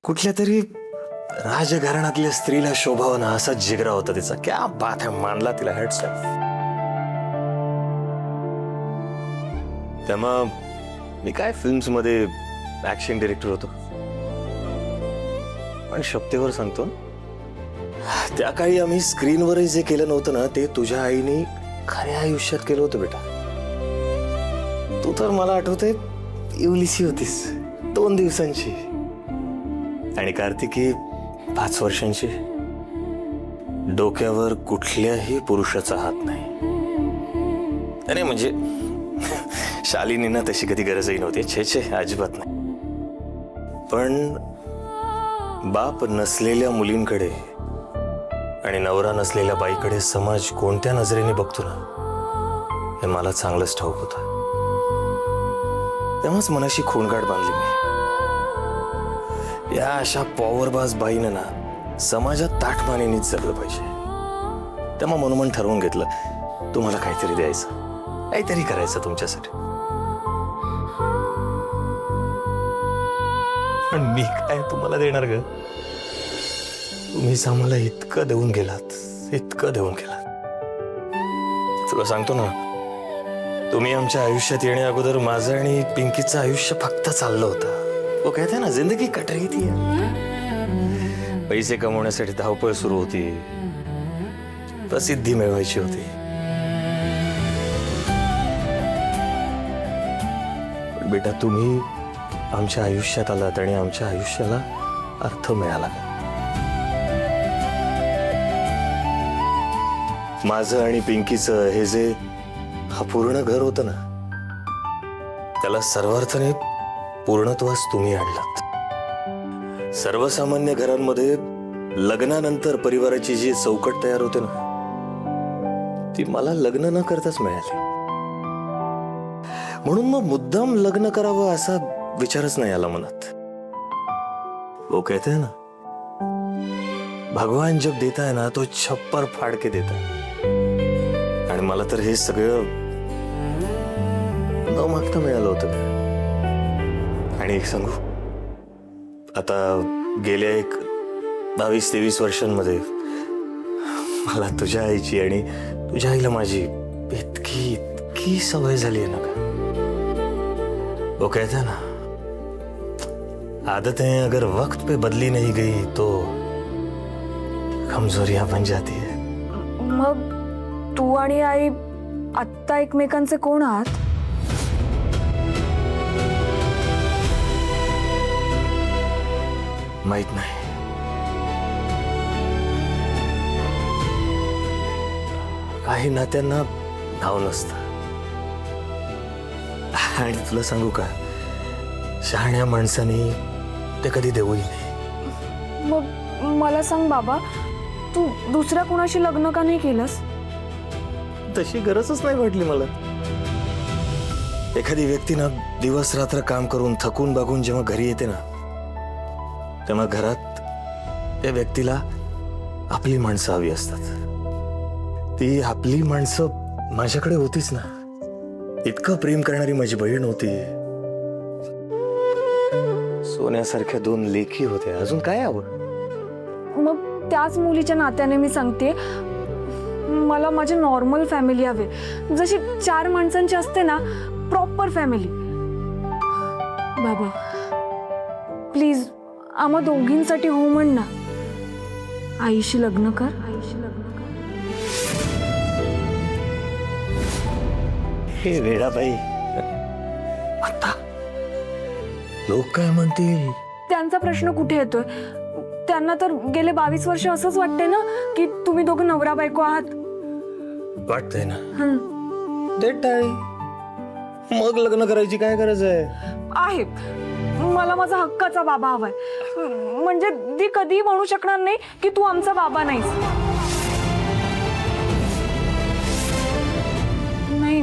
कुठल्या तरी राजघराण्यातल्या स्त्रीला शोभावना असा जिगरा होता तिचा. क्या बात है, मानला तिला हॅट्स ऑफ. तेव्हा मी काय फिल्म्स मध्ये ऍक्शन डिरेक्टर होतो, पण शपथेवर सांगतो त्या काळी आम्ही स्क्रीनवरही जे केलं नव्हतं ना ते तुझ्या आईने खऱ्या आयुष्यात केलं होतं बेटा. तू तर मला आठवतंय इवलीसी होतीस 2 दिवसांची आणि कार्तिकी 5 वर्षांची. डोक्यावर कुठल्याही पुरुषाचा हात नाही. अरे म्हणजे शालिनीना तशी कधी गरजही नव्हती. छे छे, अजिबात नाही. पण बाप नसलेल्या मुलींकडे आणि नवरा नसलेल्या बाईकडे समाज कोणत्या नजरेने बघतो ना हे मला चांगलंच ठाऊक होतं. तेव्हाच मनाशी खूणगाठ बांधली मी. या अशा पॉवरबाज बाईनं ना समाजात ताठमानेनीच जगलं पाहिजे. तेव्हा मनोमन ठरवून घेतलं तुम्हाला काहीतरी द्यायचं, काहीतरी करायचं तुमच्यासाठी. पण मी काय तुम्हाला देणार ग? तुम्हीच आम्हाला इतकं देऊन गेलात, इतकं देऊन गेलात. तुला सांगतो ना, तुम्ही आमच्या आयुष्यात येण्या अगोदर माझं आणि पिंकीचं आयुष्य फक्त चाललं होतं. वो कहते ना, जिंदगी कट रही थी. पैसे कमवण्यासाठी धावपळ सुरू होती, प्रसिद्धी मिळवायची होती. पण बेटा तुम्ही आमच्या आयुष्यात आलात आणि आमच्या आयुष्याला अर्थ मिळाला. माझं आणि पिंकीचं हे जे पूर्ण घर होतं ना त्याला सर्वार्थाने पूर्णत्वास तुम्ही आणलात. सर्वसामान्य घरांमध्ये लग्नानंतर परिवाराची जी चौकट तयार होते ना ती मला लग्न न करताच मिळाली. म्हणून मग मुद्दाम लग्न करावं असा विचारच नाही आला मनात. वो कहते हैं ना, भगवान जब देता है ना तो छप्पर फाड़ के देता है. आणि मला तर हे सगळं न मागता मिळालं होतं. आणि एक सांगू, आता गेल्या 22-23 वर्षांमध्ये मला तुझ्या आईची आणि तुझ्या आईला माझी इतकी इतकी सवय झाली आहे ना का. वो कहता है ना, आदतें अगर वक्त पे बदली नहीं गई तो कमजोरियां बन जाती है. मग तू आणि आई आत्ता एकमेकांचे कोण आहात? माहित नाही. काही नात्यांना नाव नसतं. आणि तुला सांगू का, शहाण्या माणसाने ते कधी देऊही नाही. मग मला सांग बाबा, तू दुसऱ्या कोणाशी लग्न का नाही केलंस? तशी गरजच नाही वाटली मला. एखादी व्यक्ती ना दिवस रात्र काम करून थकून बागून जेव्हा घरी येते ना तेव्हा घरात त्या व्यक्तीला आपली माणसं हवी असतात. ती आपली माणसं माझ्याकडे होतीच ना. इतकं प्रेम करणारी माझी बहीण होती. सोन्यासारख्या 2 लेकी होत्या. अजून काय हवं? मग त्याच मुलीच्या नात्याने मी सांगते, मला माझी नॉर्मल फॅमिली हवी, जशी 4 माणसांची असते ना, प्रॉपर फॅमिली. बाबा प्लीज आम्हा दोघींसाठी हो म्हण ना. आईशी लग्न कर, आईशी लग्न कर. हे वेडाबाई, आता लोक काय म्हणतील? त्यांचा प्रश्न कुठे येतोय? त्यांना तर गेले 22 वर्ष असंच वाटते ना की तुम्ही दोघं नवरा बायको आहात. वाटतंय ना. ते टाळी मग लग्न करायची काय गरज आहे? मला माझा हक्काचा बाबा हवाय. म्हणजे ती कधीही म्हणू शकणार नाही की तू आमचा बाबा नाहीस. नाही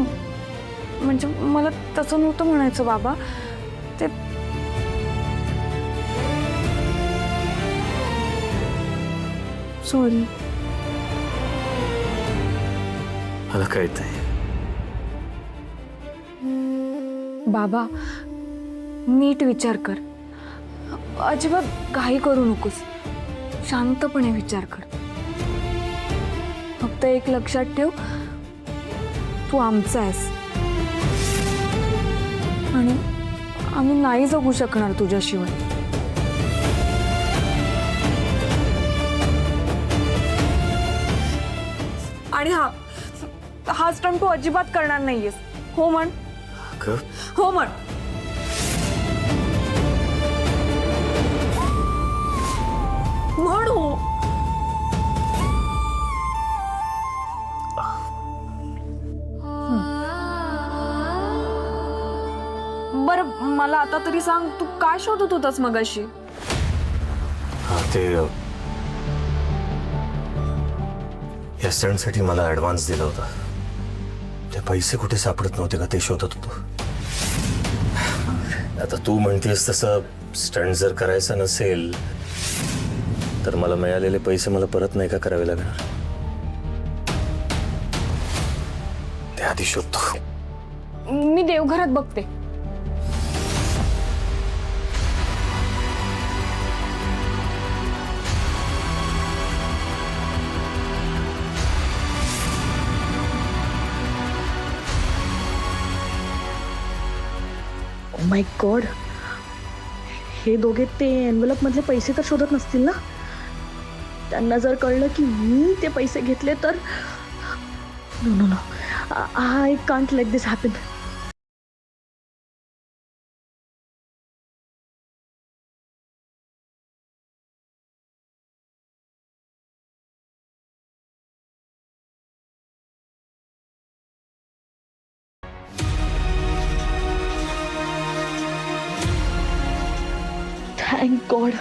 म्हणजे मला तसं नव्हतं म्हणायचं बाबा. ते सॉरी. मला कळतंय. बाबा नीट विचार कर. अजिबात घाई करू नकोस, शांतपणे विचार कर. फक्त एक लक्षात ठेव, तू आमचा आहेस आणि आम्ही नाही जगू शकणार तुझ्याशिवाय. आणि हा स्टंट तू अजिबात करणार नाहीयेस. हो म्हण. अगं, हो म्हण. म्हण हो. बरं, मला आता तरी सांग, तू काय शोधत होतास मगाशी? हा ते या स्टंटसाठी मला ॲडव्हान्स दिला होता. ते पैसे कुठे सापडत नव्हते का, ते शोधत होतो. आता तू म्हणतेस तसं स्टंट जर करायचा नसेल तर मला मिळालेले पैसे मला परत नाही का करावे लागणार? ते आधी शोधतो. मी देवघरात बघते. ओ माय गॉड, हे दोघे ते एनवेलप मधले पैसे तर शोधत नसतील ना? त्यांना जर कळलं की मी ते पैसे घेतले तर no no no, I can't let this happen. Thank God.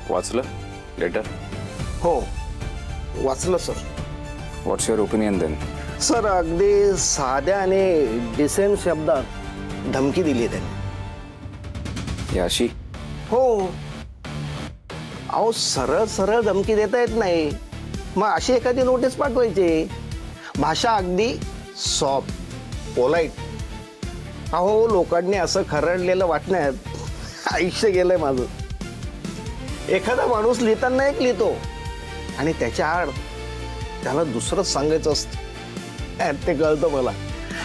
वाचलं लेटर? हो, वाचलं sir. What's your opinion then? Sir, अगदी साध्या आणि डिसेंट शब्दात धमकी दिली आहे त्यांनी. याशी? हो. अहो, सरळ सरळ धमकी देता येत नाही, मग अशी एखादी नोटीस पाठवायची. भाषा अगदी सॉफ्ट, पोलाईट. अहो, लोकांनी असं खरडलेलं वाटण्यात आयुष्य गेलंय माझं. एखादा माणूस लिहिताना एक लिहितो आणि त्याच्या आड त्याला दुसरंच सांगायचं असतं. ते कळतं मला.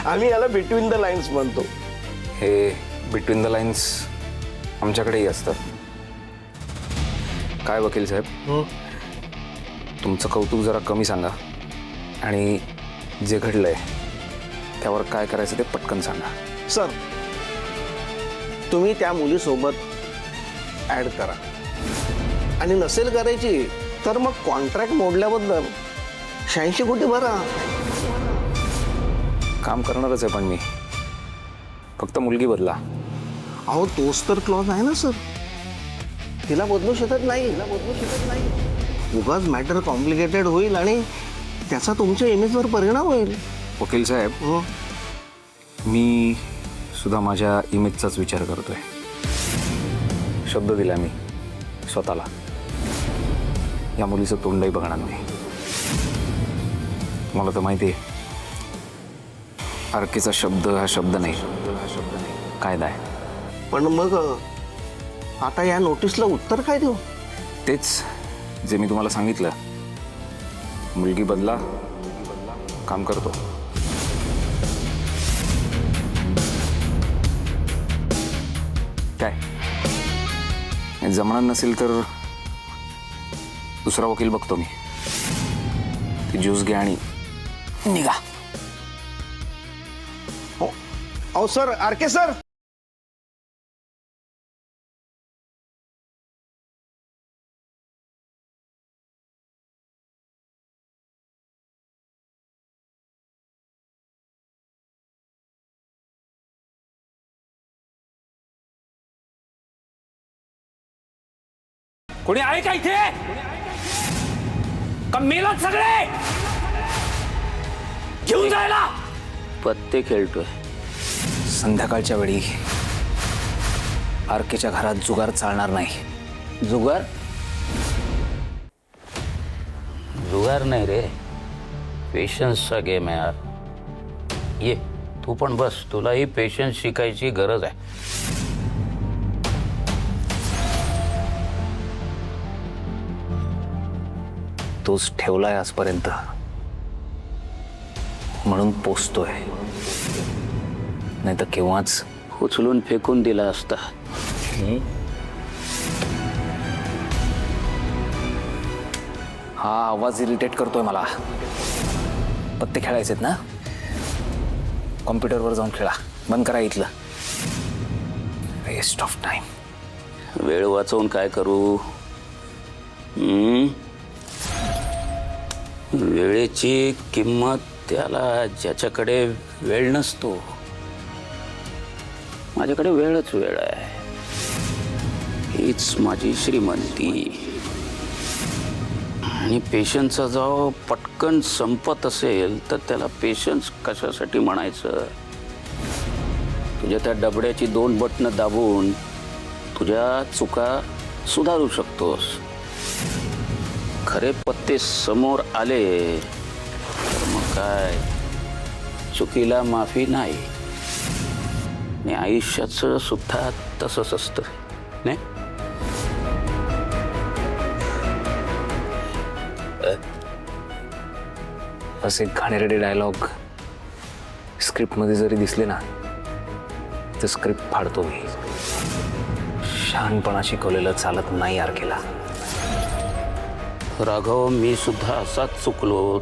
आम्ही याला बिटवीन द लाईन्स म्हणतो. हे बिटवीन द लाईन्स आमच्याकडेही असतं. काय वकील साहेब, तुमचं कौतुक जरा कमी सांगा आणि जे घडलंय त्यावर काय करायचं ते पटकन सांगा. सर, तुम्ही त्या मुलीसोबत ॲड करा आणि नसेल करायची तर मग कॉन्ट्रॅक्ट मोडल्याबद्दल 86 कोटी भरा. काम करणारच आहे, पण मी फक्त मुलगी बदला. अहो, तोच तर क्लॉज आहे ना सर. तिला बदलू शकत नाही. उगाच मॅटर कॉम्प्लिकेटेड होईल आणि त्याचा तुमच्या इमेजवर परिणाम होईल. वकील साहेब, मी सुद्धा माझ्या इमेजचाच विचार करतोय. शब्द दिला मी स्वतःला, या मुलीचं तोंडही बघणार नाही. मला तर माहिती आहे, अर्केचा शब्द हा शब्द नाही, कायदा आहे. पण मग आता या नोटीसला उत्तर काय देऊ? तेच जे मी तुम्हाला सांगितलं, मुलगी बदला, काम करतो. काय जमणार नसेल तर दुसरा वकील बघतो मी. ती ज्यूस घ्या आणि निघा. अहो सर, आरके सर. कोणी आहे का इथे? का मेलात सगळे? घेऊन जायला पत्ते खेळतोय. संध्याकाळच्या वेळी आरकेच्या घरात जुगार चालणार नाही. जुगार? जुगार नाही रे, पेशन्सचा गेम आहे यार. ये तू पण बस, तुलाही पेशन्स शिकायची गरज आहे. तोच ठेवलाय आजपर्यंत, म्हणून पोचतोय. नाही तर केव्हाच उचलून फेकून दिला असता. हा आवाज इरिटेट करतोय मला. पत्ते खेळायचेत ना, कॉम्प्युटरवर जाऊन खेळा. बंद करा इथलं. Waste of time. वेळ वाचवून काय करू? वेळेची किंमत त्याला ज्याच्याकडे वेळ नसतो. माझ्याकडे वेळच वेळ आहे. हीच माझी श्रीमंती. आणि पेशन्सचा जो पटकन संपत असेल तर त्याला पेशन्स कशासाठी म्हणायचं? तुझ्या त्या डबड्याची 2 बटणं दाबून तुझ्या चुका सुधारू शकतोस. खरे पत्ते समोर आले तर मग काय, चुकीला माफी नाही. आणि आयुष्याचं सुद्धा तसंच असतं नाही? असे घाणेरडे डायलॉग स्क्रिप्टमध्ये जरी दिसले ना, तर स्क्रिप्ट फाडतो मी. शहाणपणा शिकवलेलं चालत नाही आरकेला. राघव, मी सुद्धा असाच चुकलो.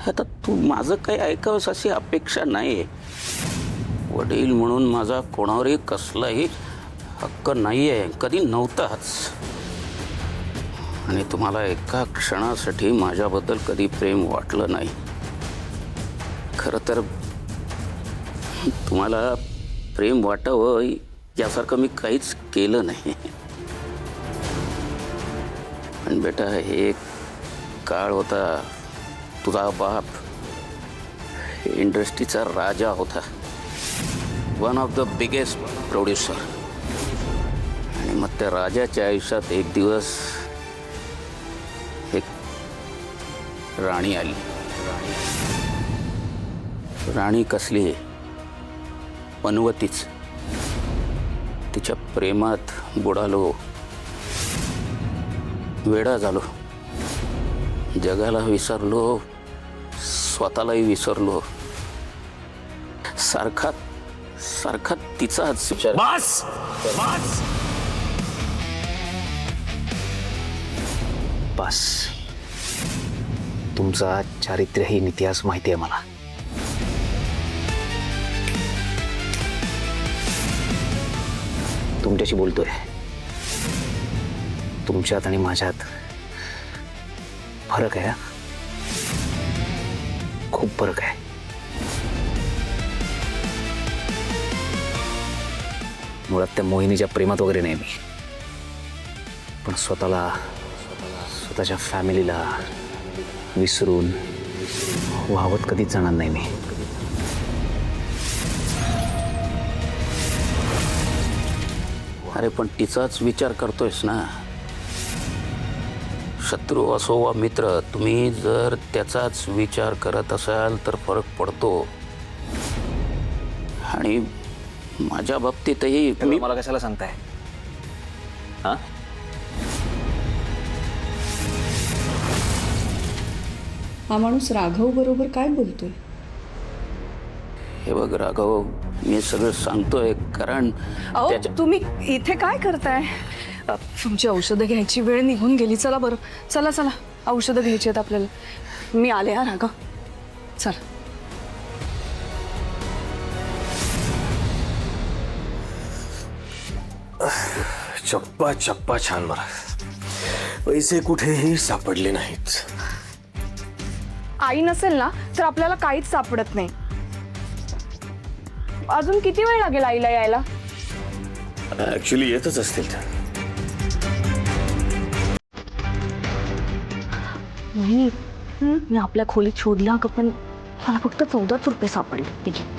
आता तू माझं काही ऐकावंस अशी अपेक्षा नाही. वडील म्हणून माझा कोणावरही कसलाही हक्क नाही आहे, कधी नव्हताच. आणि तुम्हाला एका क्षणासाठी माझ्याबद्दल कधी प्रेम वाटलं नाही. खरं तर तुम्हाला प्रेम वाटावं यासारखं मी काहीच केलं नाही. पण बेटा, हे काळ होता, तुझा बाप इंडस्ट्रीचा राजा होता, one of the biggest producer. आणि मग त्या राजाच्या आयुष्यात एक दिवस एक राणी आली. राणी कसली? पनवतीच. तिच्या प्रेमात बुडालो, वेडा झालो. जगाला विसरलो, स्वतःलाही विसरलो. सारखा सारखा तिचाच विचार. बस बस बस. तुमचा चारित्र्यहीन इतिहास माहिती आहे मला. तुमच्याशी बोलतोय. तुमच्यात आणि माझ्यात फरक आहे हा. खूप फरक आहे. मुळात त्या मोहिनीच्या प्रेमात वगैरे नाही मी, पण स्वतःच्या फॅमिलीला विसरून वाहवत कधीच जाणार नाही मी. अरे पण तिचाच विचार करतोयस ना. शत्रू असो वा मित्र, तुम्ही जर त्याचाच विचार करत असाल तर फरक पडतो. आणि माझ्या बाबतीतही मी मला कशाला सांगताय हा? हा माणूस राघव बरोबर काय बोलतोय? हे बघ राघव, मी सगळं सांगतोय कारण त्याच्या तुम्ही इथे काय करताय? तुमची औषधं घ्यायची वेळ निघून गेली. चला बरं, चला चला, औषधं घ्यायची आहेत आपल्याला. मी आले हा राघव, चला. चप्पा चप्पा छान मारा. पैसे कुठेही सापडले नाहीत. आई नसेल ना तर आपल्याला काहीच सापडत नाही. अजून किती वेळ लागेल आईला यायला? ऍक्च्युली येतच असतील त्या. मी आपल्या खोलीत शोधला का, पण मला फक्त 14 रुपये सापडले. ठीक आहे.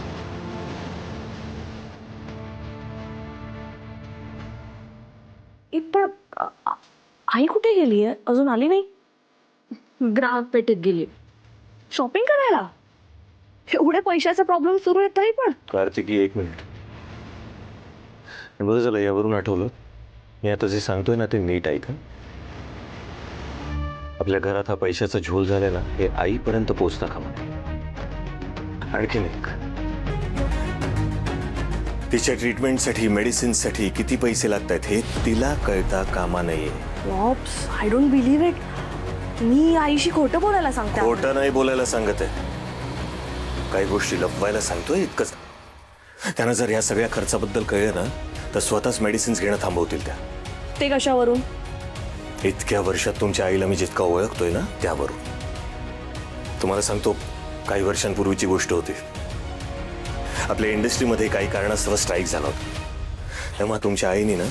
पण आई कुठे गेली आहे? अजून आली नाही. ग्राहक पेठेत गेली शॉपिंग करायला. एवढे पैशाचा प्रॉब्लेम सुरू आहे तरी पण. कार्तिकी, एक मिनिट. बरं झालं यावरून आठवलं. मी आता जे सांगतोय ना ते नीट ऐक. आपल्या घरात हा पैशाचा झोल झाला ना, हे आईपर्यंत पोचता कामा. आणखीन एक, तिच्या ट्रीटमेंटसाठी मेडिसिनसाठी किती पैसे लागतात हे तिला कळता कामा नये. I don't believe it. मी आईशी खोटं बोलायला सांगते. खोटं नाही बोलायला सांगत आहे, काही गोष्टी लपवायला सांगतोय इतकंच. त्यानं जर या सगळ्या खर्चाबद्दल कळलं ना तर स्वतःच मेडिसिन्स घेणं थांबवतील त्या. ते कशावरून? इतक्या वर्षात तुमच्या आईला मी जितका ओळखतोय ना त्यावरून. तुम्हाला सांगतो, काही वर्षांपूर्वीची गोष्ट होती. आपल्या इंडस्ट्रीमध्ये काही कारणास्तव स्ट्राईक झाला होता. तेव्हा तुमच्या आईने ना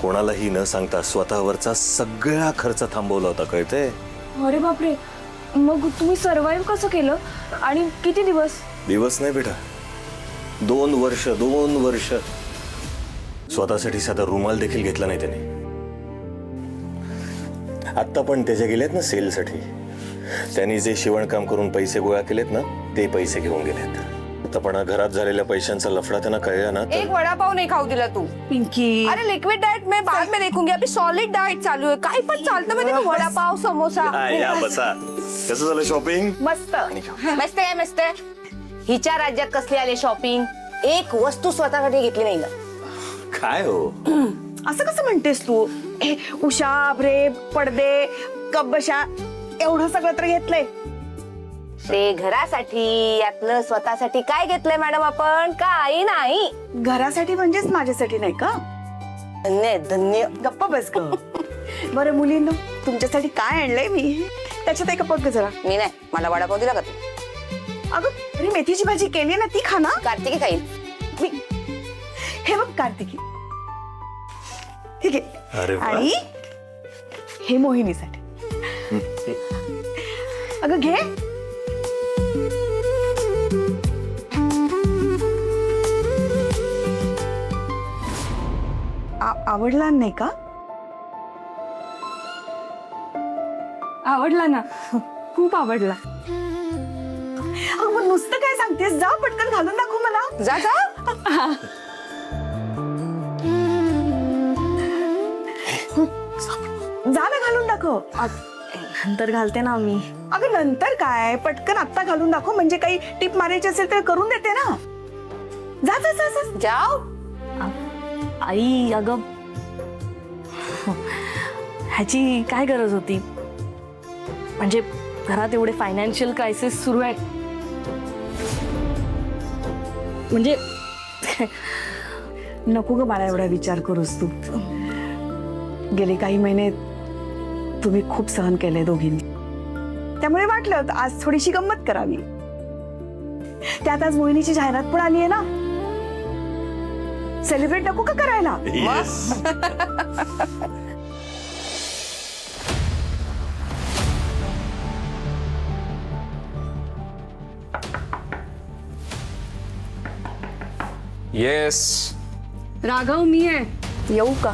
कोणालाही न सांगता स्वतःवरचा सगळा खर्च थांबवला होता. कळतंय? अरे बापरे, मग तुम्ही सर्व्हाइव्ह कसं केलं? आणि किती दिवस? दिवस नाही बेटा, 2 वर्ष. 2 वर्ष स्वतःसाठी साधा रुमाल देखील घेतला नाही त्याने. आत्ता पण त्याच्या गेलेत ना सेलसाठी, त्यांनी जे शिवणकाम करून पैसे गोळा केलेत ना ते पैसे घेऊन गेलेत. आता पण घरात झालेल्या पैशांचा लफडा त्यांना कळला ना एक वड़ा पाव नहीं खाऊ दिला तू. पिंकी, अरे लिक्विड डाइट मैं बाद में देखूंगी, अभी सॉलिड डाइट चालू है. काय पण चालतं म्हणजे वड़ा पाव समोसा. या बसा. कसं झालं शॉपिंग? मस्त मस्त आहे मस्त आहे. हिच्या राज्यात कसली आले शॉपिंग? एक वस्तू स्वतःसाठी घेतली नाही ना. काय हो, असं कसं म्हणतेस तू? उषा, आभरे, पडदे, कब्बशा एवढं सगळं तर घेतलंय. ते घरासाठी, यातलं स्वतःसाठी काय घेतलंय मॅडम आपण? काही नाही. घरासाठी म्हणजेच माझ्यासाठी नाही का? धन्य धन्य. गप्प बस ग. बरं मुलींनो, तुमच्यासाठी काय आणलंय मी त्याच्यात एक बघ जरा. मी नाही, मला वडा पाव दिला का तू? अगं अरे मेथीची भाजी केली ना ती खा ना. कार्तिकी खाईल. मी हे बघ कार्तिकी, ठीक आहे. अरे वा. आणि हे मोहिनीसाठी. अगं घे. आवडला नाही का? आवडला ना, खूप आवडला. अगं मग नुसतं काय सांगतेस? जा पटकन घालून दाखव मला. जा जा. जा ना घालून दाखव. नंतर घालते ना मी. अगं नंतर काय, पटकन आत्ता घालून दाखव, म्हणजे काही टिप मारायची असेल तर करून देते ना. जा जा जा जा. जाओ. आई अगं ह्याची काय गरज होती? म्हणजे घरात एवढे फायनान्शियल क्रायसिस सुरू आहे, म्हणजे नको ग बाळा एवढा विचार करूस तू. गेले काही महिने तुम्ही खूप सहन केले दोघींनी, त्यामुळे वाटलं आज थोडीशी गंमत करावी. त्यात आज मोहिनीची जाहिरात पण आली आहे ना, सेलिब्रेट नको का करायला? येस. राघव मी आहे. येऊ का?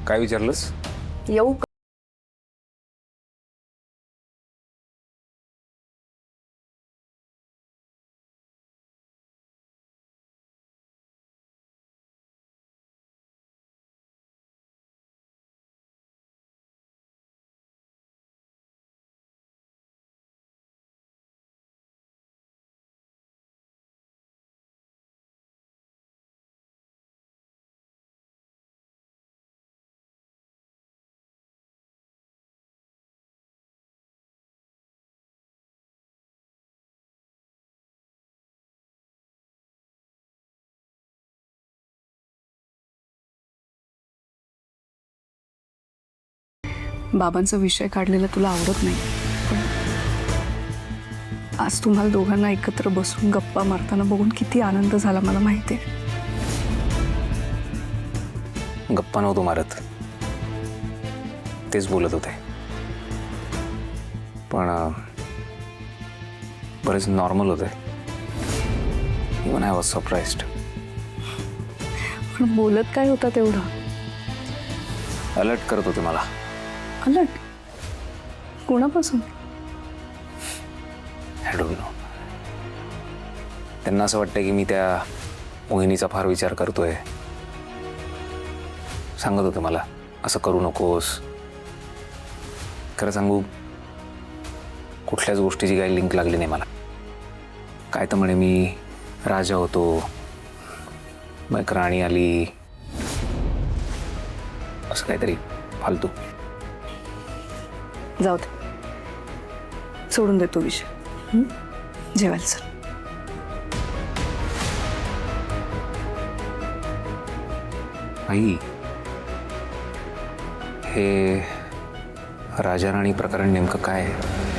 काय विचारलंस? येऊ का? बाबांचा विषय काढलेला तुला आवडत नाही, पण आज तुम्हाला दोघांना एकत्र बसून गप्पा मारताना बघून किती आनंद झाला मला माहिती आहे. गप्पा नव्हतो मारत, तेच बोलत होते. पण बरेच नॉर्मल होते. Even I was surprised. पण बोलत काय होता तेवढा? अलर्ट करत होते मला. अलर्ट? कोणापासून? I don't know. त्यांना असं वाटतं की मी त्या मोहिनीचा फार विचार करतोय. सांगत होते मला असं करू नकोस. खरं सांगू, कुठल्याच गोष्टीची काही लिंक लागली नाही मला. काय तर म्हणे मी राजा होतो, मग राणी आली, असं काहीतरी फालतू. जाऊ दे, सोडून देतो विषय. जेवायला चल. आई, हे राजा राणी प्रकरण नेमकं काय आहे?